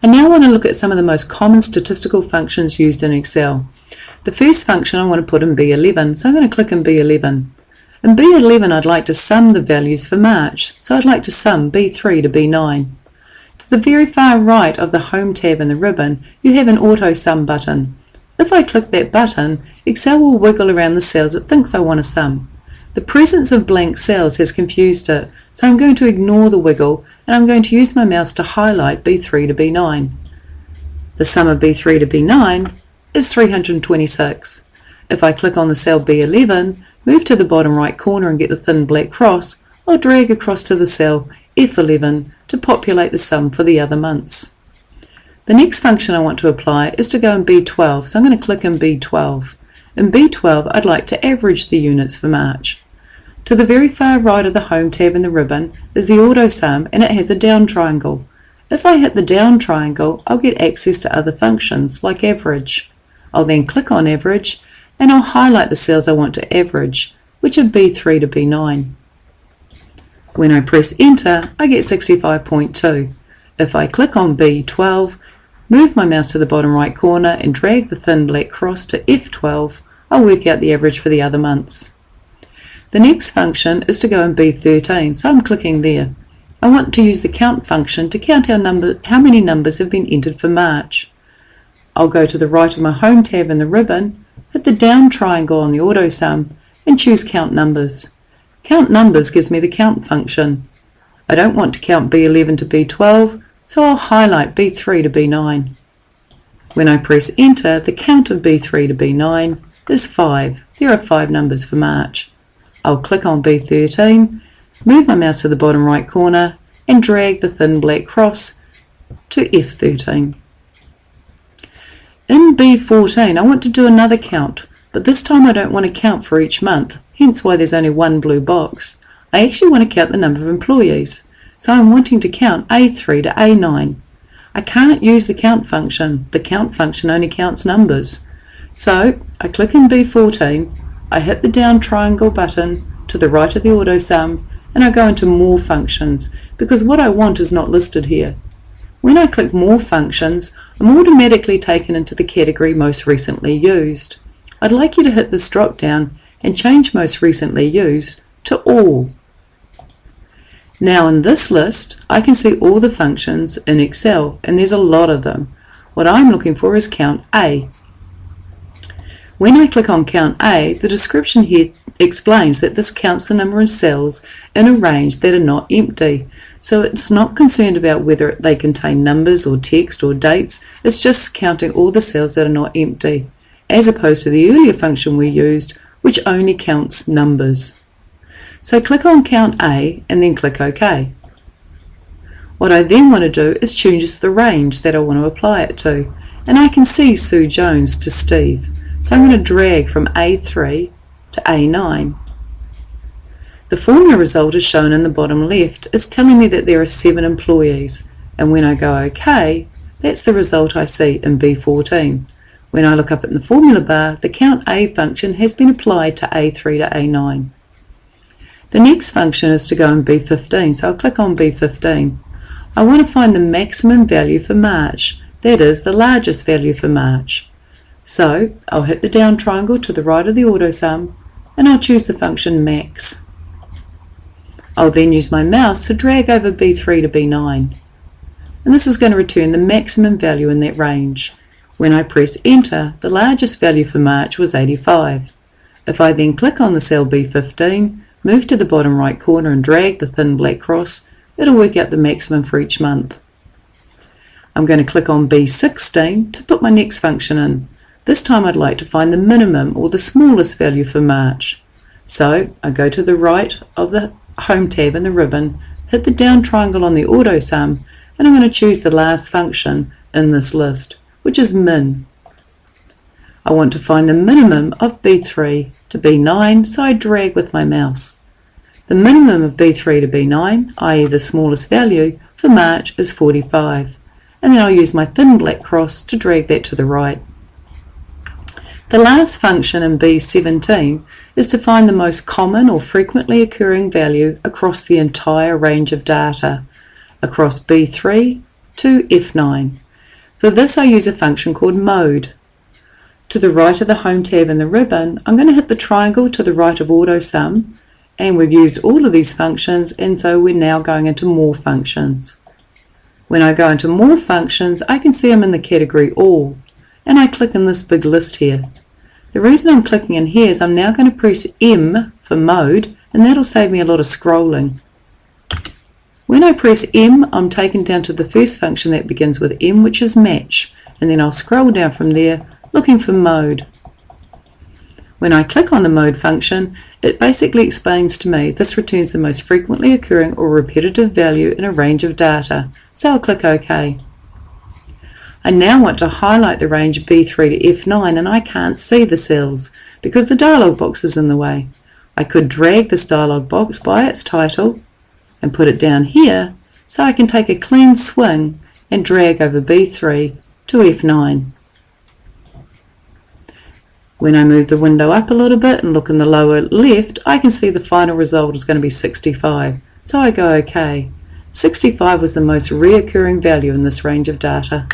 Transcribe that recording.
I now want to look at some of the most common statistical functions used in Excel. The first function I want to put in B11, so I'm going to click in B11. In B11 I'd like to sum the values for March, so I'd like to sum B3 to B9. To the very far right of the Home tab in the ribbon, you have an Auto Sum button. If I click that button, Excel will wiggle around the cells it thinks I want to sum. The presence of blank cells has confused it, so I'm going to ignore the wiggle and I'm going to use my mouse to highlight B3 to B9. The sum of B3 to B9 is 326. If I click on the cell B11, move to the bottom right corner and get the thin black cross, I'll drag across to the cell F11 to populate the sum for the other months. The next function I want to apply is to go in B12, so I'm going to click in B12. In B12 I'd like to average the units for March. To the very far right of the Home tab in the ribbon is the Auto Sum and it has a down triangle. If I hit the down triangle, I'll get access to other functions like average. I'll then click on average and I'll highlight the cells I want to average, which are B3 to B9. When I press enter, I get 65.2. If I click on B12, move my mouse to the bottom right corner and drag the thin black cross to F12, I'll work out the average for the other months. The next function is to go in B13, so I'm clicking there. I want to use the count function to count how many numbers have been entered for March. I'll go to the right of my Home tab in the ribbon, hit the down triangle on the Auto Sum and choose Count Numbers. Count Numbers gives me the count function. I don't want to count B11 to B12, so I'll highlight B3 to B9. When I press enter, the count of B3 to B9 is 5. There are 5 numbers for March. I'll click on B13, move my mouse to the bottom right corner and drag the thin black cross to F13. In B14 I want to do another count, but this time I don't want to count for each month, hence why there's only one blue box. I actually want to count the number of employees, so I'm wanting to count A3 to A9. I can't use the count function. The count function only counts numbers. So I click in B14, I hit the down triangle button to the right of the Auto Sum and I go into More Functions because what I want is not listed here. When I click More Functions, I'm automatically taken into the category Most Recently Used. I'd like you to hit this drop down and change Most Recently Used to All. Now in this list I can see all the functions in Excel and there's a lot of them. What I'm looking for is Count A. When I click on Count A, the description here explains that this counts the number of cells in a range that are not empty. So it's not concerned about whether they contain numbers or text or dates, it's just counting all the cells that are not empty, as opposed to the earlier function we used, which only counts numbers. So click on Count A and then click OK. What I then want to do is choose the range that I want to apply it to, and I can see Sue Jones to Steve. So I'm going to drag from A3 to A9. The formula result is shown in the bottom left. It's telling me that there are 7 employees, and when I go OK, that's the result I see in B14. When I look up in the formula bar, the Count A function has been applied to A3 to A9. The next function is to go in B15, so I'll click on B15. I want to find the maximum value for March, that is, the largest value for March. So I'll hit the down triangle to the right of the Auto Sum and I'll choose the function Max. I'll then use my mouse to drag over B3 to B9. And this is going to return the maximum value in that range. When I press enter, the largest value for March was 85. If I then click on the cell B15, move to the bottom right corner and drag the thin black cross, it'll work out the maximum for each month. I'm going to click on B16 to put my next function in. This time I'd like to find the minimum or the smallest value for March. So I go to the right of the Home tab in the ribbon, hit the down triangle on the Auto Sum, and I'm going to choose the last function in this list, which is min. I want to find the minimum of B3 to B9, so I drag with my mouse. The minimum of B3 to B9, i.e. the smallest value, for March is 45, and then I'll use my thin black cross to drag that to the right. The last function in B17 is to find the most common or frequently occurring value across the entire range of data, across B3 to F9. For this I use a function called mode. To the right of the Home tab in the ribbon, I'm going to hit the triangle to the right of AutoSum, and we've used all of these functions, and so we're now going into More Functions. When I go into More Functions, I can see I'm in the category All, and I click in this big list here. The reason I'm clicking in here is I'm now going to press M for Mode, and that'll save me a lot of scrolling. When I press M, I'm taken down to the first function that begins with M, which is Match, and then I'll scroll down from there looking for Mode. When I click on the Mode function, it basically explains to me this returns the most frequently occurring or repetitive value in a range of data, so I'll click OK. I now want to highlight the range B3 to F9, and I can't see the cells because the dialog box is in the way. I could drag this dialog box by its title and put it down here so I can take a clean swing and drag over B3 to F9. When I move the window up a little bit and look in the lower left, I can see the final result is going to be 65, so I go OK. 65 was the most reoccurring value in this range of data.